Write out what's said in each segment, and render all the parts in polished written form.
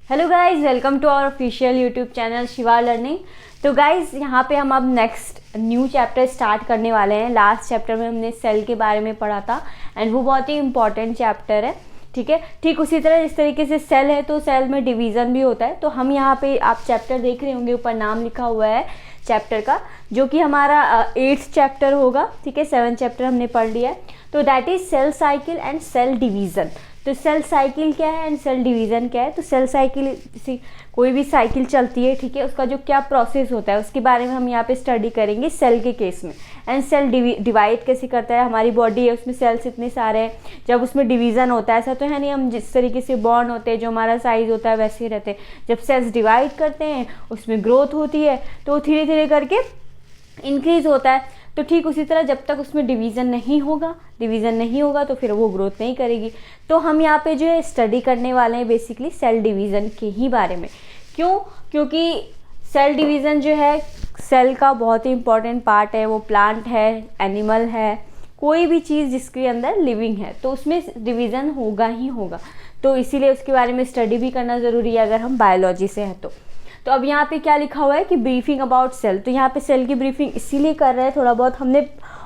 Hello guys, welcome to our official YouTube channel Shiva learning. तो guys यहाँ पे हम अब नेक्स्ट न्यू चैप्टर स्टार्ट करने वाले हैं। लास्ट चैप्टर में हमने सेल के बारे में पढ़ा था एंड वो बहुत ही इंपॉर्टेंट चैप्टर है। ठीक है, ठीक उसी तरह जिस तरीके से सेल है तो सेल में डिवीज़न भी होता है। तो हम यहाँ पे आप चैप्टर देख रहे होंगे, ऊपर नाम लिखा हुआ है चैप्टर का, जो कि हमारा 8th चैप्टर होगा। ठीक है, 7th चैप्टर हमने पढ़ लिया है। तो that is cell cycle and cell division. तो सेल साइकिल क्या है एंड सेल डिवीज़न क्या है? तो सेल साइकिल कोई भी साइकिल चलती है, ठीक है, उसका जो क्या प्रोसेस होता है उसके बारे में हम यहाँ पे स्टडी करेंगे सेल के केस में। एंड सेल डिवाइड कैसे करता है, हमारी बॉडी है उसमें सेल्स इतने सारे हैं, जब उसमें डिवीज़न होता है, ऐसा तो है नहीं हम जिस तरीके से बॉर्न होते हैं जो हमारा साइज होता है वैसे ही रहते हैं। जब सेल्स डिवाइड करते हैं उसमें ग्रोथ होती है तो धीरे धीरे करके इंक्रीज होता है। तो ठीक उसी तरह जब तक उसमें डिवीज़न नहीं होगा तो फिर वो ग्रोथ नहीं करेगी। तो हम यहाँ पे जो है स्टडी करने वाले हैं बेसिकली सेल डिवीज़न के ही बारे में। क्यों? क्योंकि सेल डिवीज़न जो है सेल का बहुत ही इंपॉर्टेंट पार्ट है। वो प्लांट है, एनिमल है, कोई भी चीज़ जिसके अंदर लिविंग है तो उसमें डिवीज़न होगा ही होगा। तो इसीलिए उसके बारे में स्टडी भी करना ज़रूरी है अगर हम बायोलॉजी से हैं तो अब यहाँ पे क्या लिखा हुआ है कि ब्रीफिंग अबाउट सेल। तो यहाँ पे सेल की ब्रीफिंग इसीलिए कर रहे हैं, थोड़ा बहुत हमने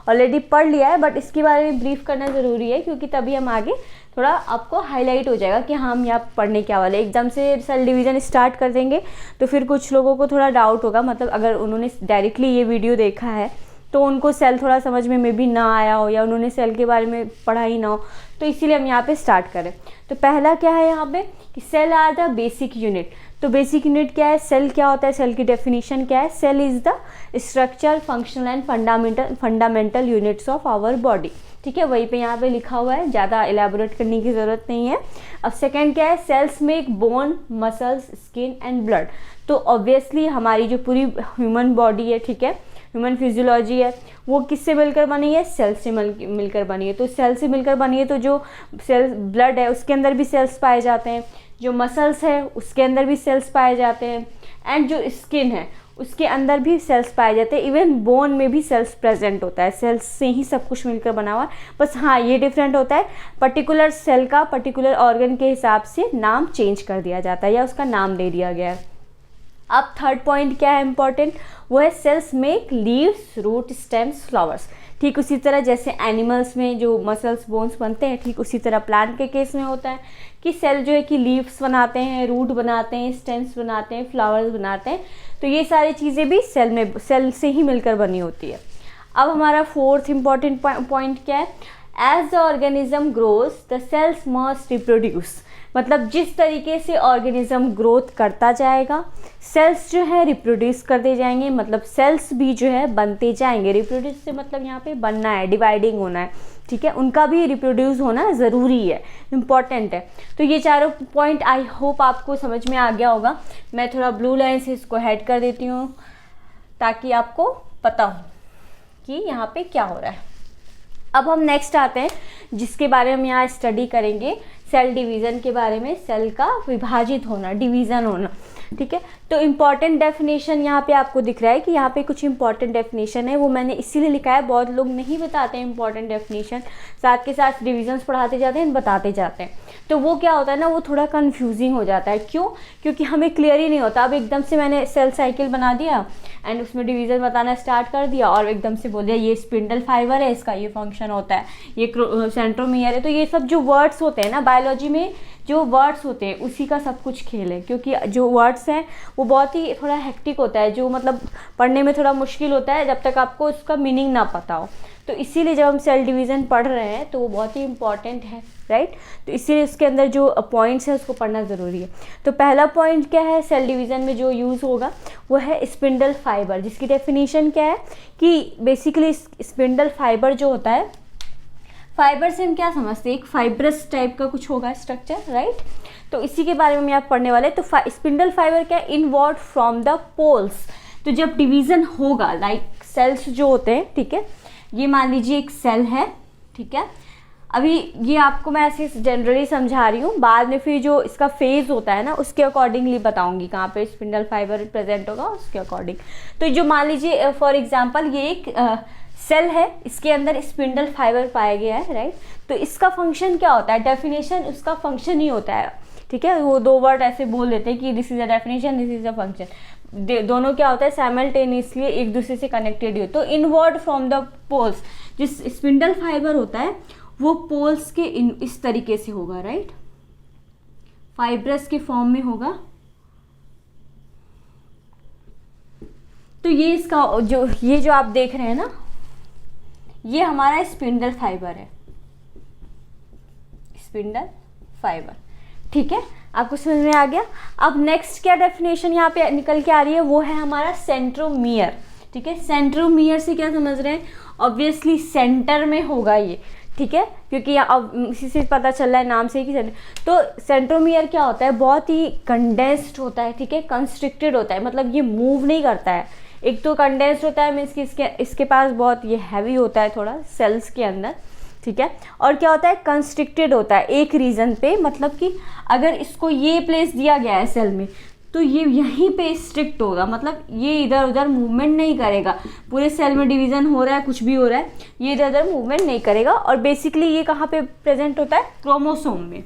ऑलरेडी पढ़ लिया है बट इसके बारे में ब्रीफ करना ज़रूरी है क्योंकि तभी हम आगे थोड़ा आपको हाईलाइट हो जाएगा कि हाँ हम यहाँ पढ़ने क्या वाले। एकदम से सेल डिवीज़न स्टार्ट कर देंगे तो फिर कुछ लोगों को थोड़ा डाउट होगा, मतलब अगर उन्होंने डायरेक्टली ये वीडियो देखा है तो उनको सेल थोड़ा समझ में मे बी ना आया हो या उन्होंने सेल के बारे में पढ़ा ही ना हो। तो इसीलिए हम यहाँ पे स्टार्ट करें। तो पहला क्या है यहाँ पे कि cell are the basic unit. तो बेसिक यूनिट क्या है, सेल क्या होता है, सेल की डेफिनेशन क्या है? Cell is the structure, functional and fundamental units of our body. ठीक है, वहीं पे यहाँ पे लिखा हुआ है, ज़्यादा एलैबोरेट करने की ज़रूरत नहीं है। अब सेकेंड क्या है, cells make bone, muscles, skin and blood. तो ऑब्वियसली हमारी जो पूरी ह्यूमन बॉडी है, ठीक है, ह्यूमन फिजियोलॉजी है, वो किससे मिलकर बनी है? सेल से मिलकर बनी है। तो सेल से मिलकर बनी है तो जो सेल ब्लड है उसके अंदर भी सेल्स पाए जाते हैं, जो मसल्स है उसके अंदर भी सेल्स पाए जाते हैं, एंड जो स्किन है उसके अंदर भी सेल्स पाए जाते हैं। इवन बोन में भी सेल्स प्रेजेंट होता है, सेल्स से ही सब कुछ मिलकर बना हुआ है। बस हाँ ये डिफरेंट होता है, पर्टिकुलर सेल का पर्टिकुलर ऑर्गन के हिसाब से नाम चेंज कर दिया जाता है या उसका नाम दे दिया गया है। अब थर्ड पॉइंट क्या है इंपॉर्टेंट, वो है cells make leaves, root, stems, flowers. ठीक उसी तरह जैसे एनिमल्स में जो मसल्स, बोन्स बनते हैं, ठीक उसी तरह प्लांट के केस में होता है कि सेल जो है कि लीव्स बनाते हैं, रूट बनाते हैं, स्टेम्स बनाते हैं, फ्लावर्स बनाते हैं। तो ये सारी चीज़ें भी सेल से ही मिलकर बनी होती है। अब हमारा फोर्थ इंपॉर्टेंट पॉइंट क्या है, as the organism grows the cells must reproduce. मतलब जिस तरीके से ऑर्गेनिज्म ग्रोथ करता जाएगा सेल्स जो है रिप्रोड्यूस करते जाएंगे, मतलब सेल्स भी जो है बनते जाएंगे। रिप्रोड्यूस से मतलब यहाँ पे बनना है, डिवाइडिंग होना है, ठीक है, उनका भी रिप्रोड्यूस होना ज़रूरी है, इम्पॉर्टेंट है। तो ये चारों पॉइंट आई होप आपको समझ में आ गया होगा। मैं थोड़ा ब्लू लाइन से इसको हेड कर देती हूँ ताकि आपको पता हो कि यहाँ पे क्या हो रहा है। अब हम नेक्स्ट आते हैं जिसके बारे में हम यहाँ स्टडी करेंगे, सेल डिवीज़न के बारे में, सेल का विभाजित होना, डिवीज़न होना। ठीक है, तो इम्पॉर्टेंट डेफिनेशन यहाँ पे आपको दिख रहा है कि यहाँ पे कुछ इंपॉर्टेंट डेफिनेशन है, वो मैंने इसीलिए लिखा है। बहुत लोग नहीं बताते हैं इंपॉर्टेंट डेफिनेशन, साथ के साथ डिविजन्स पढ़ाते जाते हैं, बताते जाते हैं, तो वो क्या होता है ना, वो थोड़ा कन्फ्यूजिंग हो जाता है। क्यों? क्योंकि हमें क्लियर ही नहीं होता। अब एकदम से मैंने सेल साइकिल बना दिया एंड उसमें डिवीज़न बताना स्टार्ट कर दिया और एकदम से बोल दिया ये स्पिंडल फाइबर है, इसका ये फंक्शन होता है, ये सेंट्रोमियर है। तो ये सब जो वर्ड्स होते हैं ना बायोलॉजी में, जो वर्ड्स होते हैं उसी का सब कुछ खेल है, क्योंकि जो वर्ड्स हैं वो बहुत ही थोड़ा हेक्टिक होता है, जो मतलब पढ़ने में थोड़ा मुश्किल होता है जब तक आपको उसका मीनिंग ना पता हो। तो इसीलिए जब हम सेल डिवीज़न पढ़ रहे हैं तो वो बहुत ही इंपॉर्टेंट है, राइट। तो इसीलिए उसके अंदर जो पॉइंट्स है उसको पढ़ना ज़रूरी है। तो पहला पॉइंट क्या है, सेल डिवीज़न में जो यूज़ होगा वो है स्पिंडल फाइबर, जिसकी डेफिनेशन क्या है कि बेसिकली स्पिंडल फाइबर जो होता है, फाइबर से हम क्या समझते हैं, एक फाइब्रस टाइप का कुछ होगा स्ट्रक्चर, राइट। तो इसी के बारे में आप पढ़ने वाले। तो स्पिंडल फाइबर क्या है, इनवर्ड फ्रॉम द पोल्स। तो जब डिवीज़न होगा, लाइक सेल्स जो होते हैं, ठीक है, ये मान लीजिए एक सेल है, ठीक है, अभी ये आपको मैं ऐसे जनरली समझा रही हूँ, बाद में फिर जो इसका फेज होता है ना उसके अकॉर्डिंगली बताऊंगी कहाँ पे स्पिंडल फाइबर प्रेजेंट होगा उसके अकॉर्डिंग। तो जो मान लीजिए फॉर एग्जांपल ये एक सेल है, इसके अंदर स्पिंडल फाइबर पाया गया है, राइट। तो इसका फंक्शन क्या होता है, डेफिनेशन उसका फंक्शन ही होता है ठीक है, वो दो वर्ड ऐसे बोल देते हैं कि this is a definition, this is a function, दोनों क्या होता है साइमल्टेनियसली एक दूसरे से कनेक्टेड ही हो। तो इनवर्ड फ्रॉम द पोल्स, जिस स्पिंडल फाइबर होता है वो पोल्स के इस तरीके से होगा, राइट, फाइब्रस के फॉर्म में होगा। तो ये इसका ये जो आप देख रहे हैं ना, ये हमारा स्पिंडल फाइबर है, स्पिंडल फाइबर, ठीक है, आपको समझ में आ गया। अब नेक्स्ट क्या डेफिनेशन यहाँ पे निकल के आ रही है, वो है हमारा सेंट्रोमियर, ठीक है। सेंट्रोमियर से क्या समझ रहे हैं, ऑब्वियसली सेंटर में होगा ये, ठीक है, क्योंकि अब इसी से पता चल रहा है नाम से कि तो सेंट्रोमियर क्या होता है, बहुत ही कंडेंस्ड होता है, ठीक है, कंस्ट्रिक्टेड होता है, मतलब ये मूव नहीं करता है। एक तो कंडेंस्ड होता है मीन्स कि इसके पास बहुत ये हैवी होता है थोड़ा सेल्स के अंदर, ठीक है, और क्या होता है कंस्ट्रिक्टेड होता है एक रीजन पे, मतलब कि अगर इसको ये प्लेस दिया गया है सेल में तो ये यहीं पे स्ट्रिक्ट होगा, मतलब ये इधर उधर मूवमेंट नहीं करेगा। पूरे सेल में डिवीजन हो रहा है, कुछ भी हो रहा है, ये इधर उधर मूवमेंट नहीं करेगा। और बेसिकली ये कहाँ पे प्रेजेंट होता है, क्रोमोसोम में,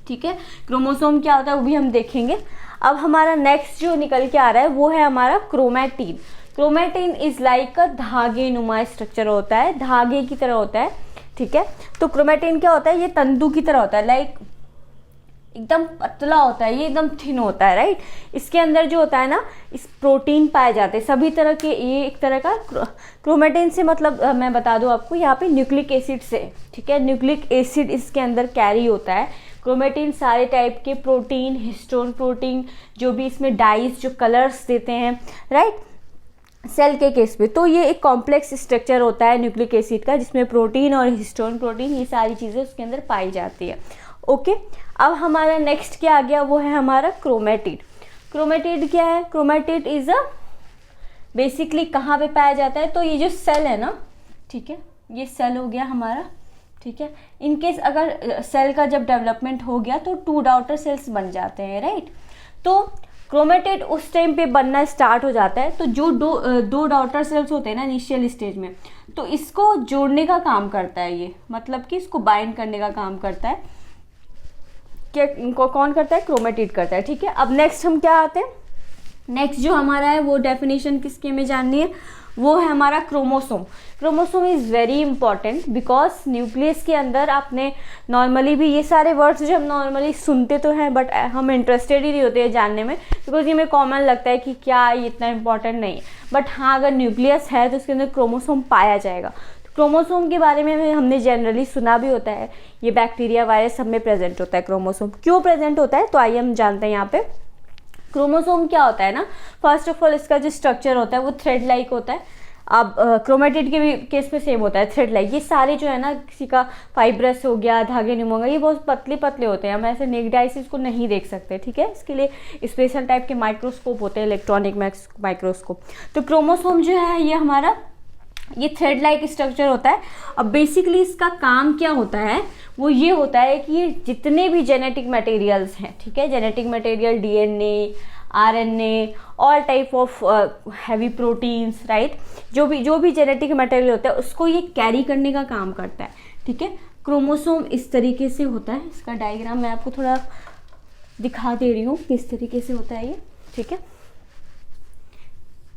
ठीक है। क्रोमोसोम क्या होता है वो भी हम देखेंगे। अब हमारा नेक्स्ट जो निकल के आ रहा है वो है हमारा क्रोमैटिन। क्रोमैटिन इज लाइक अ धागे नुमा स्ट्रक्चर होता है, धागे की तरह होता है, ठीक है। तो क्रोमैटिन क्या होता है, ये तंतु की तरह होता है, लाइक एकदम पतला होता है, ये एकदम थिन होता है, राइट। इसके अंदर जो होता है ना, इस प्रोटीन पाए जाते हैं सभी तरह के, ये एक तरह का क्रोमैटिन से मतलब मैं बता दूं आपको यहाँ पे न्यूक्लिक एसिड से, ठीक है, न्यूक्लिक एसिड इसके अंदर कैरी होता है। क्रोमैटिन सारे टाइप के प्रोटीन, हिस्टोन प्रोटीन, जो भी इसमें डाइज जो कलर्स देते हैं, राइट, सेल के केस में। तो ये एक कॉम्प्लेक्स स्ट्रक्चर होता है न्यूक्लिक एसिड का, जिसमें प्रोटीन और हिस्टोन प्रोटीन ये सारी चीज़ें उसके अंदर पाई जाती है, ओके। अब हमारा नेक्स्ट क्या आ गया, वो है हमारा क्रोमैटिड। क्रोमैटिड क्या है, क्रोमैटिड इज अ बेसिकली कहाँ पे पाया जाता है, तो ये जो सेल है ना, ठीक है, ये सेल हो गया हमारा, ठीक है। इनकेस अगर सेल का जब डेवलपमेंट हो गया तो 2 डॉटर सेल्स बन जाते हैं, राइट। तो क्रोमैटिड उस टाइम पे बनना स्टार्ट हो जाता है, तो जो दो डॉटर सेल्स होते हैं ना इनिशियल स्टेज में, तो इसको जोड़ने का काम करता है ये, मतलब कि इसको बाइंड करने का काम करता है, क्या कौन करता है, क्रोमैटिड करता है, ठीक है। अब नेक्स्ट हम क्या आते हैं, नेक्स्ट जो हमारा है वो डेफिनेशन किसके में जाननी है, वो है हमारा chromosome. Chromosome is very important because nucleus के अंदर आपने नॉर्मली भी ये सारे वर्ड्स जो हम नॉर्मली सुनते तो हैं बट हम इंटरेस्टेड ही नहीं होते हैं जानने में, बिकॉज ये हमें कॉमन लगता है कि क्या ये इतना इंपॉर्टेंट नहीं है। बट हाँ, अगर न्यूक्लियस है तो उसके अंदर क्रोमोसोम पाया जाएगा। क्रोमोसोम के बारे में हमने जनरली सुना भी होता है, ये बैक्टीरिया वायरस सब में प्रेजेंट होता है क्रोमोसोम। क्यों प्रेजेंट होता है, तो आइए हम जानते हैं। यहाँ पे क्रोमोसोम क्या होता है ना, फर्स्ट ऑफ ऑल इसका जो स्ट्रक्चर होता है वो थ्रेड लाइक होता है। अब क्रोमैटिड के भी केस में सेम होता है, थ्रेड लाइक। ये सारे जो है ना, किसी का फाइब्रस हो गया, धागे नुमा हो गया, ये बहुत पतले पतले होते हैं, हम ऐसे नेक्ड आई से इसको नहीं देख सकते, ठीक है। इसके लिए स्पेशल टाइप के माइक्रोस्कोप होते हैं, इलेक्ट्रॉनिक माइक्रोस्कोप। तो क्रोमोसोम जो है ये हमारा ये थ्रेड लाइक स्ट्रक्चर होता है। अब बेसिकली इसका काम क्या होता है, वो ये होता है कि ये जितने भी जेनेटिक मटेरियल्स हैं, ठीक है, genetic material DNA, RNA, all type of heavy proteins, right, जो भी जेनेटिक मटेरियल होता है उसको ये कैरी करने का काम करता है, ठीक है। क्रोमोसोम इस तरीके से होता है, इसका डायग्राम मैं आपको थोड़ा दिखा दे रही हूँ किस तरीके से होता है ये, ठीक है।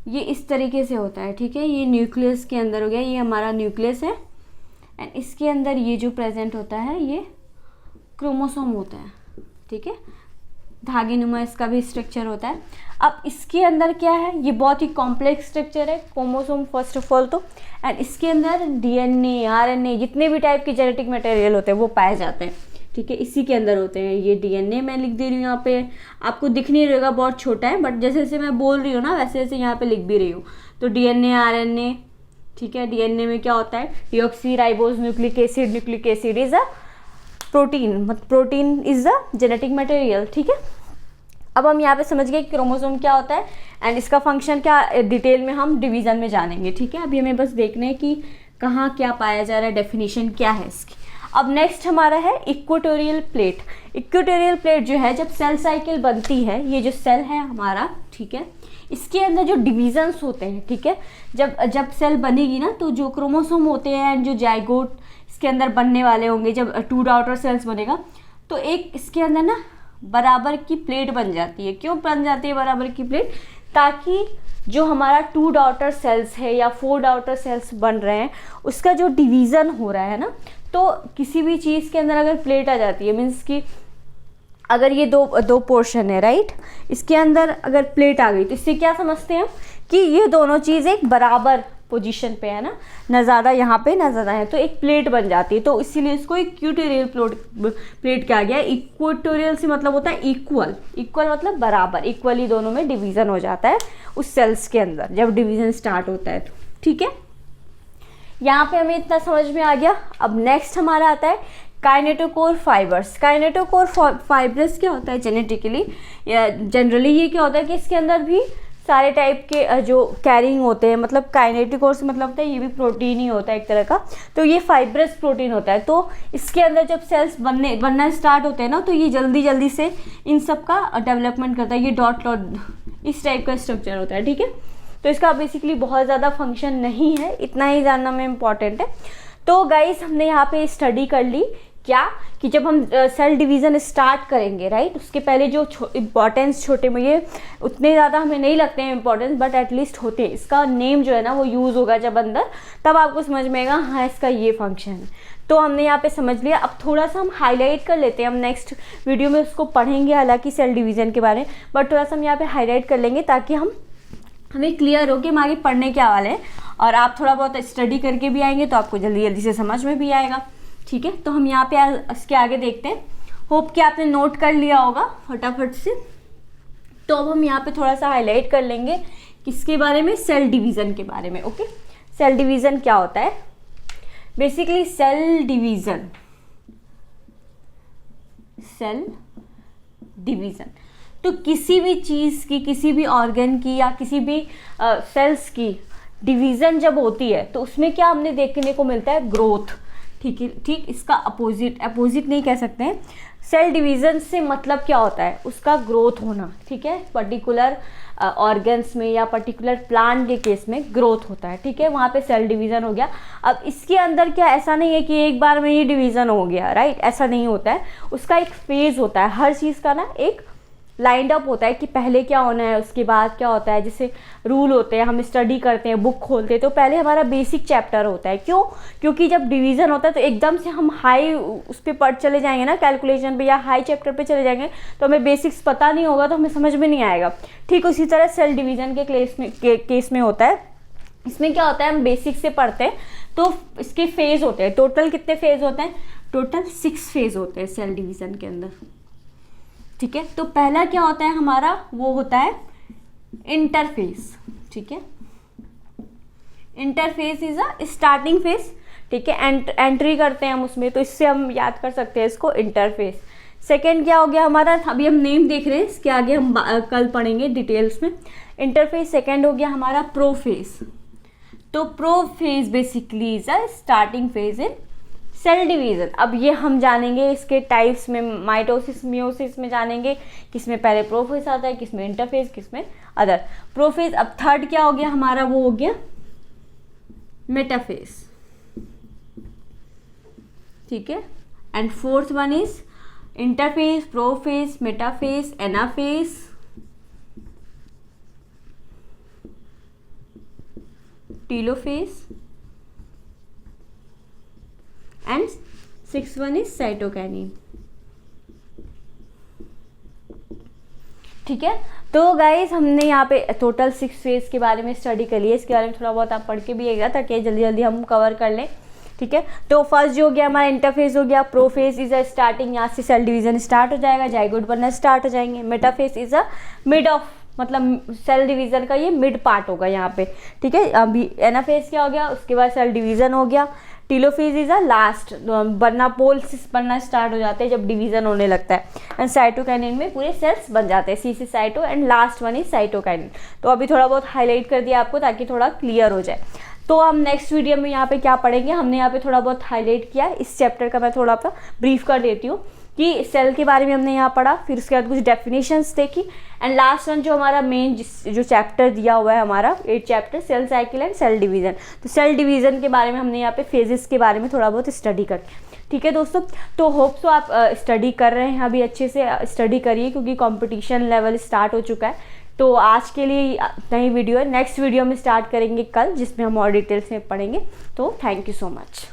ये इस तरीके से होता है, ठीक है। ये न्यूक्लियस के अंदर हो गया, ये हमारा न्यूक्लियस है एंड इसके अंदर ये जो प्रेजेंट होता है ये क्रोमोसोम होता है, ठीक है। धागे नुमा इसका भी स्ट्रक्चर होता है। अब इसके अंदर क्या है, ये बहुत ही कॉम्प्लेक्स स्ट्रक्चर है क्रोमोसोम फर्स्ट ऑफ ऑल तो, एंड इसके अंदर DNA, RNA जितने भी टाइप के जेनेटिक मटेरियल होते हैं वो पाए जाते हैं, ठीक है, इसी के अंदर होते हैं। ये DNA मैं लिख दे रही हूँ यहाँ पे, आपको दिख नहीं रहेगा, बहुत छोटा है, बट जैसे जैसे मैं बोल रही हूँ ना वैसे वैसे यहाँ पे लिख भी रही हूँ। तो DNA, RNA, ठीक है। DNA में क्या होता है, deoxyribose nucleic acid is a protein, मतलब protein is a genetic material, ठीक है। अब हम यहाँ पे समझ गए कि क्रोमोसोम क्या होता है एंड इसका फंक्शन क्या, डिटेल में हम डिवीजन में जानेंगे, ठीक है। अभी हमें बस देखना है कि कहाँ क्या पाया जा रहा है, डेफिनेशन क्या है इसकी। अब नेक्स्ट हमारा है इक्वेटोरियल प्लेट। इक्वेटोरियल प्लेट जो है, जब सेल साइकिल बनती है, ये जो सेल है हमारा, ठीक है, इसके अंदर जो डिविजन्स होते हैं, ठीक है, जब सेल बनेगी ना तो जो क्रोमोसोम होते हैं, जो जाइगोट इसके अंदर बनने वाले होंगे, जब 2 डॉटर सेल्स बनेगा तो एक इसके अंदर ना बराबर की प्लेट बन जाती है। क्यों बन जाती है बराबर की प्लेट? ताकि जो हमारा 2 डॉटर सेल्स है या 4 डॉटर सेल्स बन रहे हैं उसका जो डिवीज़न हो रहा है ना, तो किसी भी चीज़ के अंदर अगर प्लेट आ जाती है, मीन्स कि अगर ये दो पोर्शन है राइट, इसके अंदर अगर प्लेट आ गई तो इससे क्या समझते हैं कि ये दोनों चीज़ एक बराबर पोजीशन पे है ना ज़्यादा यहाँ पे ना ज़्यादा है, तो एक प्लेट बन जाती है। तो इसीलिए इसको इक्वेटोरियल प्लेट कहा गया है। इक्वेटोरियल से मतलब होता है इक्वल, इक्वल मतलब बराबर, इक्वली दोनों में डिवीज़न हो जाता है उस सेल्स के अंदर जब डिवीज़न स्टार्ट होता है तो। ठीक है, यहाँ पे हमें इतना समझ में आ गया। अब नेक्स्ट हमारा आता है काइनेटोकोर फाइबर्स। काइनेटोकोर फाइबर्स क्या होता है जेनेटिकली या जनरली, ये क्या होता है कि इसके अंदर भी सारे टाइप के जो कैरिंग होते हैं, मतलब काइनेटिकोर से मतलब होता है ये भी प्रोटीन ही होता है एक तरह का, तो ये फाइब्रस प्रोटीन होता है। तो इसके अंदर जब सेल्स बनना स्टार्ट होते हैं ना, तो ये जल्दी जल्दी से इन सब का डेवलपमेंट करता है। ये डॉट इस टाइप का स्ट्रक्चर होता है। ठीक है, तो इसका बेसिकली बहुत ज़्यादा फंक्शन नहीं है, इतना ही जानना में इम्पॉर्टेंट है। तो गाइस हमने यहाँ पे स्टडी कर ली क्या कि जब हम सेल डिवीज़न स्टार्ट करेंगे राइट, उसके पहले जो इम्पॉर्टेंस छोटे में ये उतने ज़्यादा हमें नहीं लगते हैं इम्पॉर्टेंस, बट एटलीस्ट होते हैं। इसका नेम जो है ना वो यूज़ होगा जब अंदर, तब आपको समझ में आएगा हाँ इसका ये फंक्शन है। तो हमने यहाँ पे समझ लिया। अब थोड़ा सा हम हाईलाइट कर लेते हैं, हम नेक्स्ट वीडियो में उसको पढ़ेंगे हालांकि सेल डिवीज़न के बारे में, बट थोड़ा सा हम यहाँ पे हाईलाइट कर लेंगे ताकि हमें क्लियर हो कि हम आगे पढ़ने क्या वाले हैं, और आप थोड़ा बहुत स्टडी करके भी आएंगे तो आपको जल्दी जल्दी से समझ में भी आएगा। ठीक है, तो हम यहाँ पे इसके आगे देखते हैं। होप कि आपने नोट कर लिया होगा फटाफट से। तो अब हम यहाँ पे थोड़ा सा हाईलाइट कर लेंगे किसके बारे में, सेल डिवीज़न के बारे में। ओके, सेल डिवीज़न क्या होता है? बेसिकली सेल डिवीज़न तो किसी भी चीज़ की, किसी भी ऑर्गन की या किसी भी सेल्स की डिवीज़न जब होती है तो उसमें क्या हमने देखने को मिलता है, ग्रोथ। ठीक है, ठीक, इसका अपोजिट नहीं कह सकते हैं। सेल डिवीज़न से मतलब क्या होता है, उसका ग्रोथ होना। ठीक है, पर्टिकुलर ऑर्गन्स में या पर्टिकुलर प्लांट के केस में ग्रोथ होता है। ठीक है, वहाँ पे सेल डिवीज़न हो गया। अब इसके अंदर क्या ऐसा नहीं है कि एक बार में ये डिवीज़न हो गया राइट, ऐसा नहीं होता है। उसका एक फेज़ होता है, हर चीज़ का ना एक लाइंड अप होता है कि पहले क्या होना है उसके बाद क्या होता है। जैसे रूल होते हैं, हम स्टडी करते हैं, बुक खोलते हैं तो पहले हमारा बेसिक चैप्टर होता है। क्यों? क्योंकि जब डिवीज़न होता है तो एकदम से हम हाई उस पर पढ़ चले जाएंगे ना, कैलकुलेशन पे या हाई चैप्टर पे चले जाएंगे तो हमें बेसिक्स पता नहीं होगा तो हमें समझ में नहीं आएगा। ठीक उसी तरह सेल डिवीज़न के केस में होता है। इसमें क्या होता है, हम बेसिक से पढ़ते हैं तो इसके फेज़ होते हैं। टोटल कितने फेज़ होते हैं? टोटल 6 फेज़ होते हैं सेल डिवीज़न के अंदर। ठीक है, तो पहला क्या होता है हमारा, वो होता है इंटरफेस। ठीक है, interface is a starting phase. ठीक है, एंट्री करते हैं हम उसमें, तो इससे हम याद कर सकते हैं इसको इंटरफेस। सेकेंड क्या हो गया हमारा, अभी हम नेम देख रहे हैं, इसके आगे हम कल पढ़ेंगे डिटेल्स में। इंटरफेस सेकेंड हो गया हमारा प्रोफेज। तो prophase basically is a starting phase in cell division. अब ये हम जानेंगे इसके टाइप्स में, माइटोसिस मियोसिस में जानेंगे किसमें पहले प्रोफेज आता है, किसमें इंटरफेज, किसमें अदर प्रोफेज। अब थर्ड क्या हो गया हमारा, वो हो गया मेटाफेज। ठीक है, and fourth one is interphase, prophase, metaphase, anaphase, telophase, and 6th one is cytokinin. ठीक है, तो गाइज हमने यहाँ पे टोटल 6 फेज के बारे में स्टडी कर लिया। इसके बारे में थोड़ा बहुत आप पढ़ के भी आएगा ताकि जल्दी जल्दी हम कवर कर लें। ठीक है, तो फर्स्ट जो हो गया हमारा इंटरफेज हो गया। प्रोफेज इज अ स्टार्टिंग, यहाँ से सेल डिवीजन स्टार्ट हो जाएगा, जाइगोट बनना स्टार्ट हो जाएंगे। Metaphase is a mid of, मतलब सेल डिवीजन का ये मिड पार्ट होगा यहाँ पे। ठीक है, अभी एनाफेज क्या हो गया, उसके बाद सेल डिवीजन हो गया। टीलोफेज इज अ लास्ट, बनना पोल्स बनना स्टार्ट हो जाते हैं जब डिवीजन होने लगता है। एंड साइटोकाइनिन में पूरे सेल्स बन जाते हैं, C cyto, and last one is cytokinin. तो अभी थोड़ा बहुत हाईलाइट कर दिया आपको ताकि थोड़ा क्लियर हो जाए। तो हम नेक्स्ट वीडियो में यहाँ पे क्या पढ़ेंगे, हमने यहाँ पे थोड़ा बहुत हाईलाइट किया। इस चैप्टर का मैं थोड़ा सा ब्रीफ कर देती हूँ कि सेल के बारे में हमने यहाँ पढ़ा, फिर उसके बाद कुछ डेफिनेशंस देखी, एंड लास्ट वन जो हमारा मेन जो चैप्टर दिया हुआ है हमारा 8 chapter, cell cycle and cell division. तो सेल डिवीजन के बारे में हमने यहाँ पे फेजेस के बारे में थोड़ा बहुत स्टडी कर। ठीक है दोस्तों, तो होप सो आप स्टडी कर रहे हैं, अभी अच्छे से स्टडी करिए क्योंकि कंपटीशन लेवल स्टार्ट हो चुका है। तो आज के लिए नई वीडियो है, नेक्स्ट वीडियो में स्टार्ट करेंगे कल, जिसमें हम और डिटेल्स में पढ़ेंगे। तो थैंक यू सो मच।